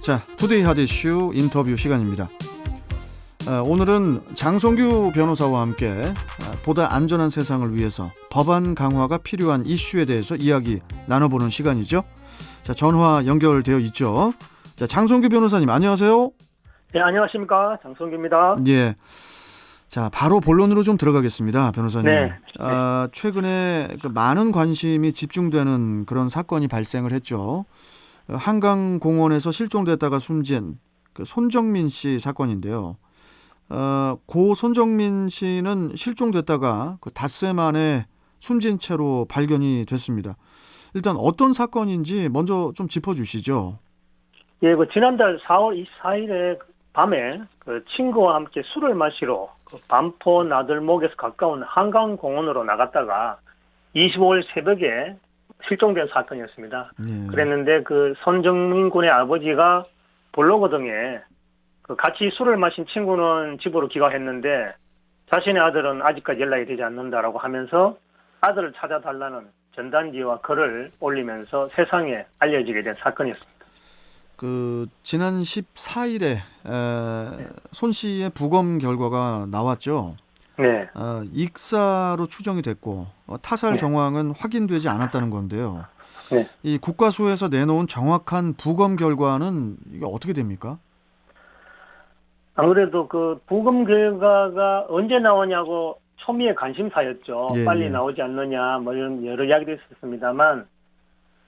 자, 투데이 핫 이슈 인터뷰 시간입니다. 오늘은 장성규 변호사와 함께 보다 안전한 세상을 위해서 법안 강화가 필요한 이슈에 대해서 이야기 나눠보는 시간이죠. 자, 전화 연결되어 있죠. 자, 장성규 변호사님 안녕하세요. 네, 안녕하십니까. 장성규입니다. 예. 자, 바로 본론으로 좀 들어가겠습니다, 변호사님. 네. 최근에 많은 관심이 집중되는 그런 사건이 발생을 했죠. 한강공원에서 실종됐다가 숨진 손정민 씨 사건인데요. 고 손정민 씨는 실종됐다가 닷새 만에 숨진 채로 발견이 됐습니다. 일단 어떤 사건인지 먼저 좀 짚어주시죠. 예, 지난달 4월 24일에 밤에 친구와 함께 술을 마시러 반포 나들목에서 가까운 한강공원으로 나갔다가 25일 새벽에 실종된 사건이었습니다. 예. 그랬는데 손정민 군의 아버지가 블로그 등에 같이 술을 마신 친구는 집으로 귀가했는데 자신의 아들은 아직까지 연락이 되지 않는다라고 하면서 아들을 찾아달라는 전단지와 글을 올리면서 세상에 알려지게 된 사건이었습니다. 지난 14일에 손 씨의 부검 결과가 나왔죠. 네. 익사로 추정이 됐고 타살 정황은 확인되지 않았다는 건데요. 네. 이 국과수에서 내놓은 정확한 부검 결과는 이게 어떻게 됩니까? 아무래도 부검 결과가 언제 나오냐고 초미의 관심사였죠. 예, 빨리 예. 나오지 않느냐 뭐 이런 여러 이야기도 있었습니다만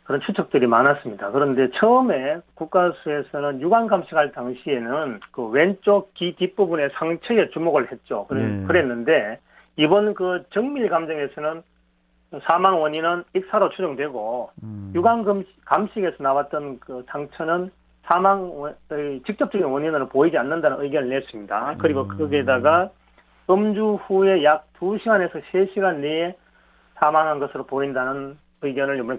그런 추측들이 많았습니다. 그런데 처음에 국과수에서는 유관 감식할 당시에는 왼쪽 귀 뒷부분의 상처에 주목을 했죠. 네. 그랬는데 이번 정밀 감정에서는 사망 원인은 익사로 추정되고 유관 감식에서 나왔던 상처는 사망의 직접적인 원인으로 보이지 않는다는 의견을 냈습니다. 그리고 거기에다가 음주 후에 약 2시간에서 3시간 내에 사망한 것으로 보인다는 의견을 이번에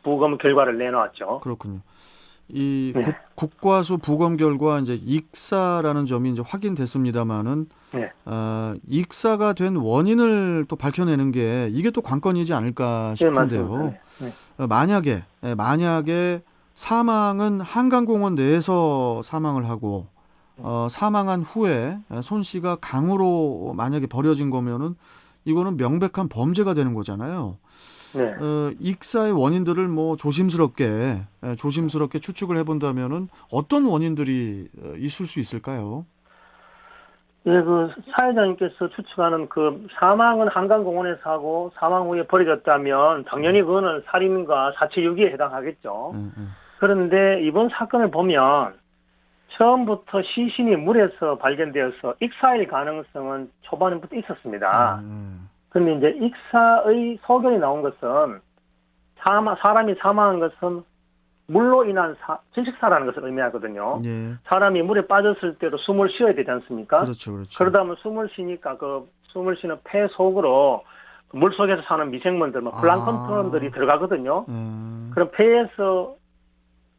부검 결과를 내놓았죠. 그렇군요. 이 국과수 부검 결과 이제 익사라는 점이 이제 확인됐습니다만은 네. 익사가 된 원인을 또 밝혀내는 게 이게 또 관건이지 않을까 싶은데요. 네. 만약에 사망은 한강공원 내에서 사망을 하고 사망한 후에 손 씨가 강으로 만약에 버려진 거면은 이거는 명백한 범죄가 되는 거잖아요. 네. 익사의 원인들을 조심스럽게 추측을 해본다면은 어떤 원인들이 있을 수 있을까요? 예, 사회자님께서 추측하는 사망은 한강공원에서 하고 사망 후에 버려졌다면 당연히 그거는 살인과 사체유기에 해당하겠죠. 그런데 이번 사건을 보면 처음부터 시신이 물에서 발견되어서 익사일 가능성은 초반부터 있었습니다. 그런데 이제 익사의 소견이 나온 것은 사람이 사망한 것은 물로 인한 질식사라는 것을 의미하거든요. 예. 사람이 물에 빠졌을 때도 숨을 쉬어야 되지 않습니까? 그렇죠. 그러다 보면 숨을 쉬니까 숨을 쉬는 폐 속으로 물 속에서 사는 미생물들, 플랑크톤들이 들어가거든요. 그럼 폐에서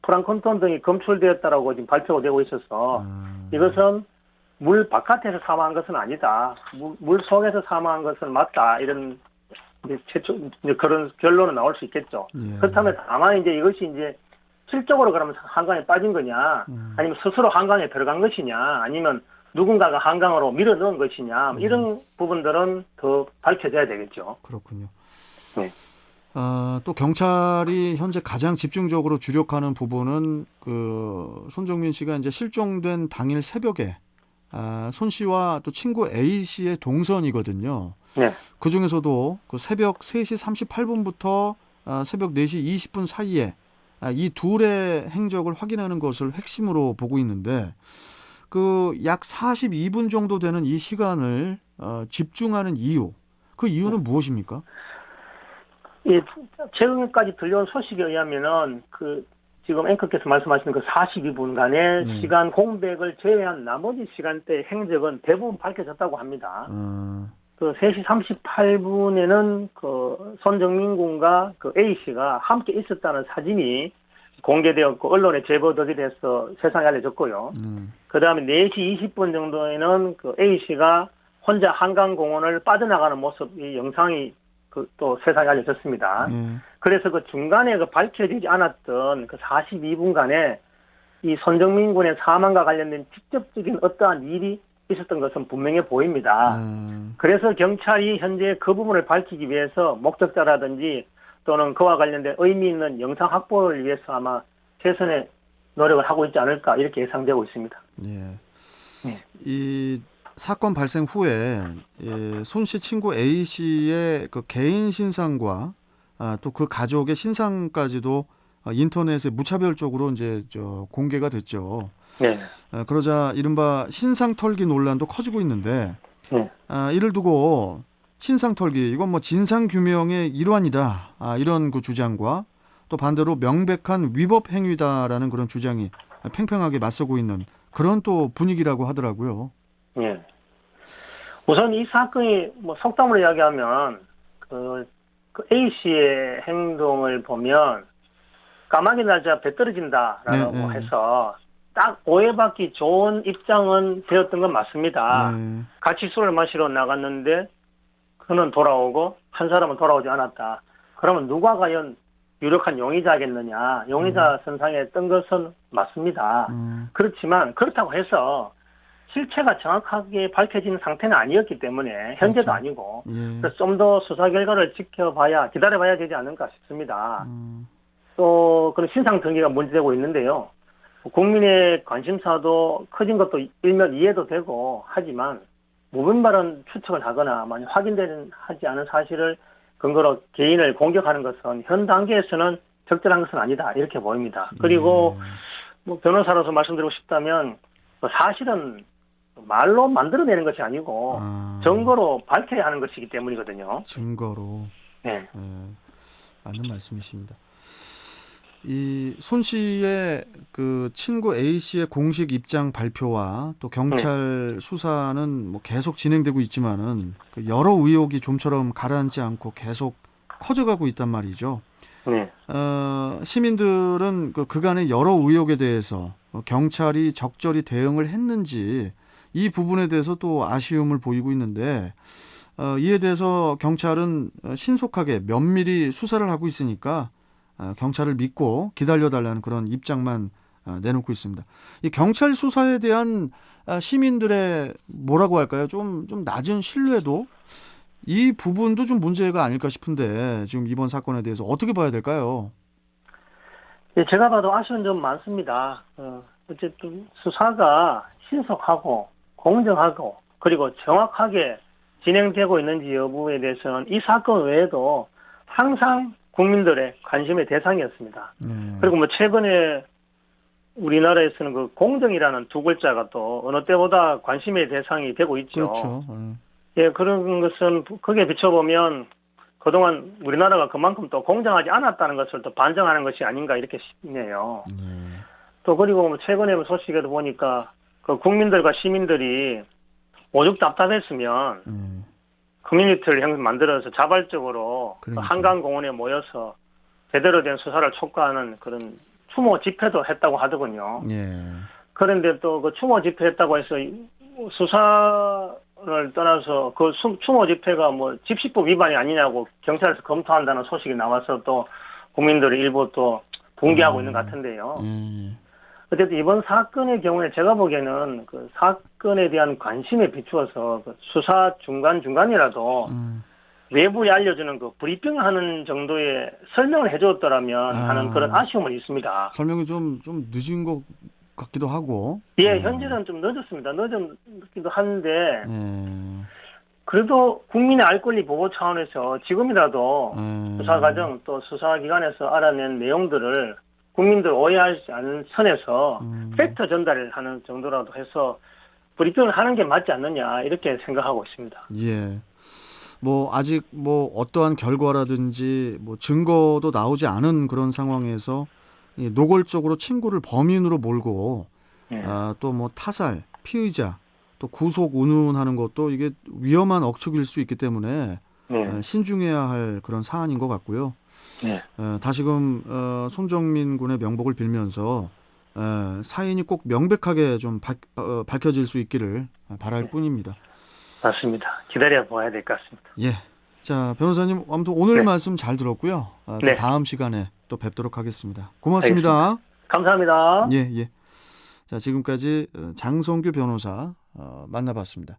플랑크톤 등이 검출되었다라고 지금 발표가 되고 있어서 이것은 물 바깥에서 사망한 것은 아니다. 물 속에서 사망한 것은 맞다. 이런 그런 결론은 나올 수 있겠죠. 예. 그렇다면 다만 이것이 실적으로 그러면 한강에 빠진 거냐, 아니면 스스로 한강에 들어간 것이냐, 아니면 누군가가 한강으로 밀어 넣은 것이냐, 이런 부분들은 더 밝혀져야 되겠죠. 그렇군요. 네. 또 경찰이 현재 가장 집중적으로 주력하는 부분은 손정민 씨가 이제 실종된 당일 새벽에 손 씨와 또 친구 A 씨의 동선이거든요. 네. 그 중에서도 새벽 3시 38분부터 새벽 4시 20분 사이에 이 둘의 행적을 확인하는 것을 핵심으로 보고 있는데 약 42분 정도 되는 이 시간을 집중하는 이유, 그 이유는 무엇입니까? 예, 최근까지 들려온 소식에 의하면은 지금 앵커께서 말씀하시는 42분간의 시간 공백을 제외한 나머지 시간대의 행적은 대부분 밝혀졌다고 합니다. 3시 38분에는 손정민 군과 A 씨가 함께 있었다는 사진이 공개되었고 언론에 제보되게 돼서 세상에 알려졌고요. 그 다음에 4시 20분 정도에는 A 씨가 혼자 한강공원을 빠져나가는 모습, 이 영상이 또 세상에 알려졌습니다. 그래서 중간에 밝혀지지 않았던 42분간의 이 손정민 군의 사망과 관련된 직접적인 어떠한 일이 있었던 것은 분명해 보입니다. 그래서 경찰이 현재 그 부분을 밝히기 위해서 목격자라든지 또는 그와 관련된 의미 있는 영상 확보를 위해서 아마 최선의 노력을 하고 있지 않을까 이렇게 예상되고 있습니다. 예. 네. 이 사건 발생 후에 손 씨 친구 A 씨의 그 개인 신상과 또 그 가족의 신상까지도 인터넷에 무차별적으로 이제 공개가 됐죠. 네. 그러자 이른바 신상 털기 논란도 커지고 있는데 네. 이를 두고 신상 털기 이건 뭐 진상 규명의 일환이다 이런 그 주장과 또 반대로 명백한 위법 행위다라는 그런 주장이 팽팽하게 맞서고 있는 그런 또 분위기라고 하더라고요. 네. 우선 이 사건이 뭐 속담으로 이야기하면 그 A 씨의 행동을 보면 까마귀 날자 배 떨어진다라고 해서 딱 오해받기 좋은 입장은 되었던 건 맞습니다. 같이 술을 마시러 나갔는데 그는 돌아오고 한 사람은 돌아오지 않았다. 그러면 누가 과연 유력한 용의자겠느냐. 용의자 선상에 뜬 것은 맞습니다. 그렇지만 그렇다고 해서 실체가 정확하게 밝혀진 상태는 아니었기 때문에 현재도 그렇죠. 아니고 그래서 좀 더 수사 결과를 기다려봐야 되지 않을까 싶습니다. 또 그런 신상 등기가 문제되고 있는데요. 국민의 관심사도 커진 것도 일면 이해도 되고 하지만 무분별한 추측을 하거나 만약 하지 않은 사실을 근거로 개인을 공격하는 것은 현 단계에서는 적절한 것은 아니다 이렇게 보입니다. 그리고 뭐 변호사로서 말씀드리고 싶다면 사실은 말로 만들어내는 것이 아니고 증거로 밝혀야 하는 것이기 때문이거든요. 증거로. 네. 맞는 말씀이십니다. 이 손 씨의 그 친구 A 씨의 공식 입장 발표와 또 경찰 수사는 뭐 계속 진행되고 있지만은 그 여러 의혹이 좀처럼 가라앉지 않고 계속 커져가고 있단 말이죠. 네. 시민들은 그간의 여러 의혹에 대해서 경찰이 적절히 대응을 했는지 이 부분에 대해서 또 아쉬움을 보이고 있는데 이에 대해서 경찰은 신속하게 면밀히 수사를 하고 있으니까 경찰을 믿고 기다려달라는 그런 입장만 내놓고 있습니다. 이 경찰 수사에 대한 시민들의 뭐라고 할까요? 좀 낮은 신뢰도 이 부분도 좀 문제가 아닐까 싶은데 지금 이번 사건에 대해서 어떻게 봐야 될까요? 네, 제가 봐도 아쉬운 점 많습니다. 어쨌든 수사가 신속하고 공정하고 그리고 정확하게 진행되고 있는지 여부에 대해서는 이 사건 외에도 항상 국민들의 관심의 대상이었습니다. 그리고 뭐 최근에 우리나라에서는 그 공정이라는 두 글자가 또 어느 때보다 관심의 대상이 되고 있죠. 그렇죠. 예, 그런 것은 크게 비춰보면 그동안 우리나라가 그만큼 또 공정하지 않았다는 것을 또 반증하는 것이 아닌가 이렇게 싶네요. 또 그리고 뭐 최근에 소식에도 보니까 그 국민들과 시민들이 오죽 답답했으면 커뮤니티를 만들어서 자발적으로 그 한강공원에 모여서 제대로 된 수사를 촉구하는 그런 추모 집회도 했다고 하더군요. 그런데 또 그 추모 집회했다고 해서 수사를 떠나서 그 추모 집회가 뭐 집시법 위반이 아니냐고 경찰에서 검토한다는 소식이 나와서 또 국민들이 일부 또 붕괴하고 있는 것 같은데요. 어쨌든 이번 사건의 경우에 제가 보기에는 그 사건에 대한 관심에 비추어서 그 수사 중간이라도 외부에 알려주는 그 브리핑하는 정도의 설명을 해줬더라면 하는 그런 아쉬움은 있습니다. 설명이 좀 늦은 것 같기도 하고. 예, 현재는 좀 늦었습니다. 늦기도 한데 그래도 국민의 알 권리 보호 차원에서 지금이라도 수사 과정 또 수사기관에서 알아낸 내용들을 국민들 오해하지 않은 선에서 팩트 전달을 하는 정도라도 해서 브리핑을 하는 게 맞지 않느냐 이렇게 생각하고 있습니다. 예. 뭐 아직 뭐 어떠한 결과라든지 뭐 증거도 나오지 않은 그런 상황에서 노골적으로 친구를 범인으로 몰고 또 뭐 타살, 피의자, 또 구속 운운하는 것도 이게 위험한 억측일 수 있기 때문에 신중해야 할 그런 사안인 것 같고요. 다시금 손정민 군의 명복을 빌면서 사인이 꼭 명백하게 좀 밝혀질 수 있기를 바랄 뿐입니다. 맞습니다. 기다려 봐야 될 것 같습니다. 예. 자, 변호사님 아무튼 오늘 말씀 잘 들었고요. 또 다음 시간에 또 뵙도록 하겠습니다. 고맙습니다. 알겠습니다. 감사합니다. 예. 자, 지금까지 장성규 변호사 만나봤습니다.